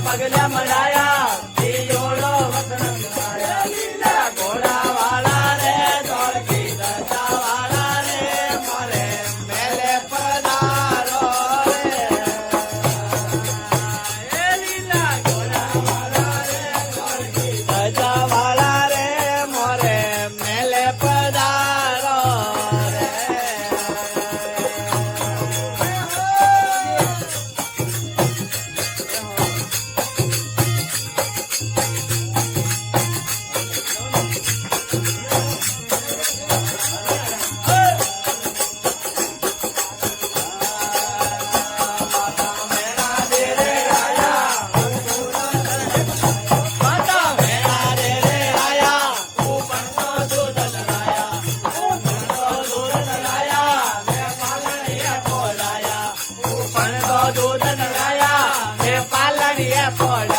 પગલા મડાયા જોડો વતન ગવાયા લીલા ઘોડા વાળા રે ધોળકી ધજા વાળા રે મોરે મેલે પધારો રે લીલા ઘોડા વાળા રે ધોળકી ધજા વાળા રે મોરે મેલે પધારો રે દૂધ નગાયા હે પાલણીએ પોળ